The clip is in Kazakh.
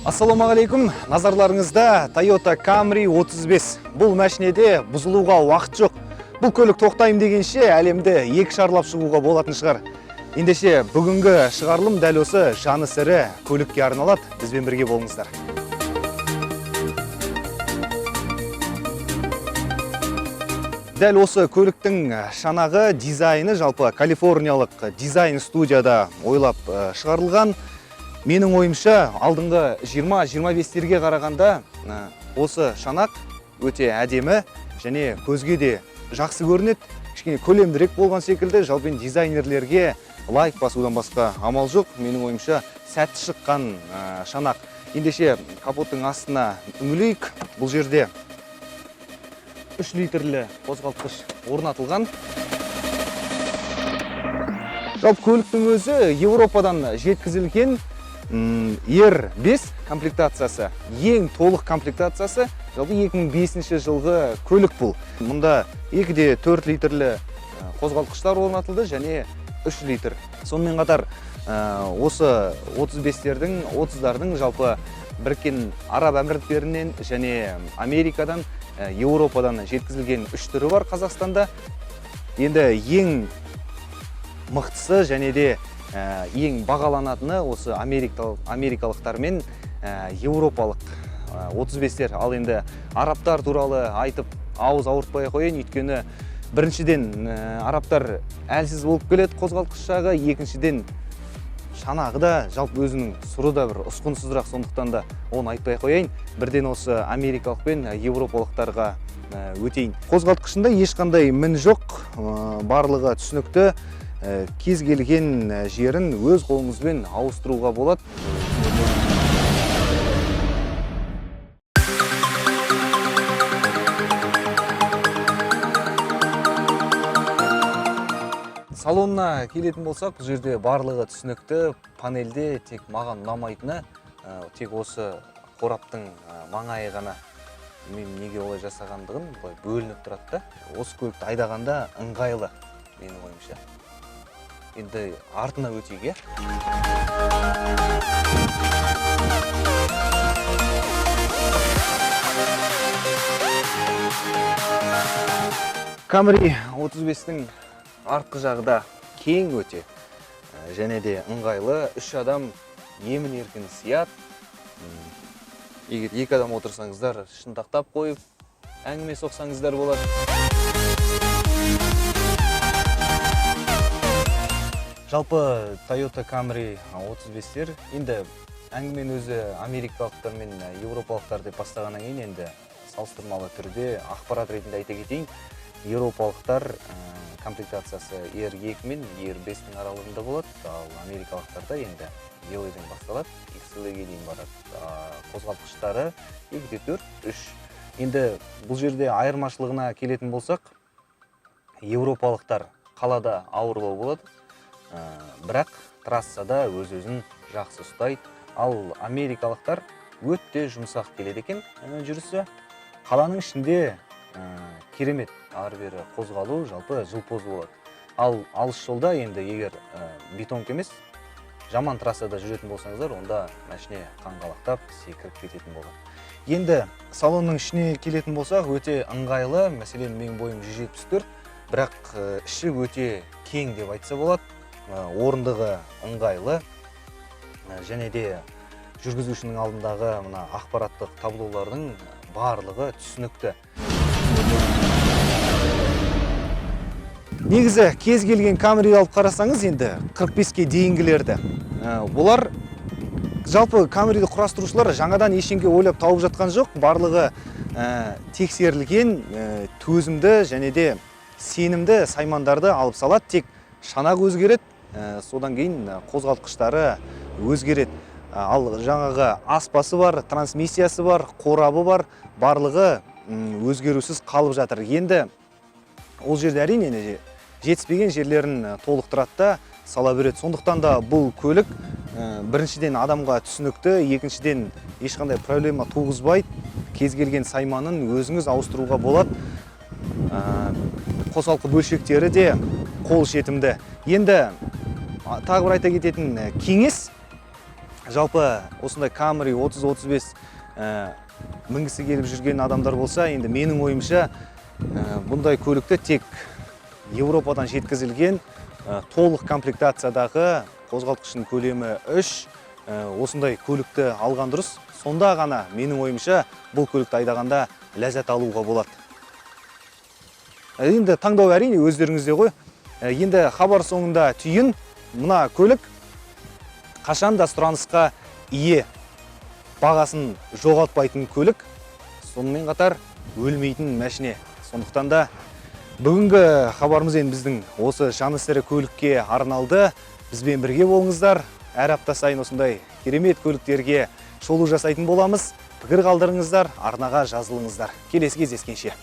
Ассаламағалейкум, назарларыңызда Toyota Camry 35. Бұл мәшинеде бұзылуға уақыт жоқ. Бұл көлік тоқтайым дегенше әлемді екі шарлап шығуға болатын шығар. Ендеше бүгінгі шығарылым дәл осы жаны сірі көлікке арналады. Бізбен бірге болыңыздар. Дәл осы көліктің шанағы дизайны жалпы калифорниялық дизайн студияда ойлап шығарылған. Менің ойымша, алдыңғы 20-25-терге қарағанда осы шанақ өте әдемі және көзге де жақсы көрінеді. Кішкене көлемдірек болған секілді, жалпы дизайнерлерге лайк басудан басқа амал жоқ. Менің ойымша, сәтті шыққан шанақ. Ендеше капоттың астына үңілейік. Бұл жерде 3 литрлі қозғалтқыш орнатылған. Жалпы көліктің өзі Еуропадан жеткізілген R5 комплектациясы, ең толық комплектациясы, жалпы 2005 жылғы көлік бұл. Мұнда 2,4 литрлі қозғалтқыштар орнатылды және 3 литр. Сонымен қатар осы 35-тердің, 30-дардың жалпы Біріккен Араб Әмірліктерінен және Америкадан, Еуропадан жеткізілген 3 түрі бар Қазақстанда. Енді ең мықтысы және де ең бағаланатыны осы америкалықтар мен еуропалық 35-тер. Ал енді арабтар туралы айтып ауыз ауыртпай қойын, өйткені біріншіден арабтар әлсіз болып келеді қозғалтқыш жағы, екіншіден шанағы да жалпы өзінің сұры да бір ұсқынсызырақ, сондықтан да оны айтпай қойын. Бірден осы америкалық пен еуропалықтарға өтейін. Қозғалтқышында ешқандай мін жоқ, барлығы түсінікті. Кез келген жерін өз қолыңызбен ауыстыруға болады. Салонына келетін болсақ, бұл жерде барлығы түсінікті. Панельде тек маған ұнамайтыны, тек осы қораптың маңайы ғана. Мен неге олай жасағандығын бөлініп тұрады. Осы көлікті айдағанда ыңғайлы, менің ойымша. Енді артына өтейік. Camry 35-тің артқы жағы да кең өте және де ыңғайлы. 3 адам емін-еркін сият. Егер 2 адам отырсаңыздар, шынтақтап қойып, әңгіме соқсаңыздар болады. Жалпы Toyota Camry 35-тер, енді әңгімен өзі америкалықтар мен еуропалықтар деп бастағаннан кейін, енді салыстырмалы түрде ақпарат ретінде айта кетейін. Еуропалықтар комплектациясы R2 мен R5-тің аралығында болады, ал америкалықтарда енді ELE-ден басталады, XLE-ге дейін барады. Қозғалтқыштары 2,4, 3. Енді бұл жерде айырмашылығына келетін болсақ, еуропалықтар қалада ауырлау болады. Бірақ трассада өз-өзін жақсы ұстайды. Ал америкалықтар өте жұмсақ келеді екен жүрісі. Қаланың ішінде керемет ары-бері қозғалу, жалпы жылпоз болады. Ал алыс жолда енді егер бетонка емес, жаман трассада жүретін болсаңыздар, онда мәшіне қаңғалақтап секіріп кететін болады. Енді салонның ішіне келетін болсақ, өте ыңғайлы. Мәселен, менің бойым 174, бірақ іші өте кең деп айтса болады. Орындығы ыңғайлы және де жүргізушінің алдындағы ақпараттық таблолардың барлығы түсінікті. Негізі кез келген Camry алып қарасаңыз, енді 45-ке дейінгілерді. Бұлар жалпы Camry'ді құрастырушылар жаңадан ешеңге ойлап тауып жатқан жоқ. Барлығы тексерілген, төзімді және де сенімді саймандарды алып салады. Тек шанақ өзгереді. Содан кейін қозғалтқыштары өзгереді. Ал жаңағы аспасы бар, трансмиссиясы бар, қорабы бар, барлығы өзгерусіз қалып жатыр. Енді ол жерде әрине жетіспеген жерлерін толықтырады да сала береді. Сондықтан да бұл көлік біріншіден адамға түсінікті, екіншіден ешқандай проблема туғызбайды. Кез келген сайманын өзіңіз ауыстыруға болады. Қосалқы бөлшектері де қол жетімді. Енді тағы бір айта кететін кеңес, жалпы осындай Camry 30-35 мінгісі келіп жүрген адамдар болса, енді менің ойымша бұндай көлікті тек Еуропадан жеткізілген толық комплектациядағы қозғалтқышының көлемі 3 осындай көлікті алған дұрыс. Сонда ғана менің ойымша бұл көлікті айдағанда ләззат алуға болады. Енді таңдау әрине өздеріңізде ғой. Енді хабар соңында түйін, мына көлік қашан да сұранысқа ие, бағасын жоғалтпайтын көлік, сонымен қатар өлмейтін мәшіне. Сондықтан да бүгінгі хабарымыз енді біздің осы жан-сірі көлікке арналды. Бізбен бірге болыңыздар. Әр апта сайын осындай керемет көліктерге шолу жасайтын боламыз. Пікір қалдырыңыздар, арнаға жазылыңыздар. Келесі кездескенше.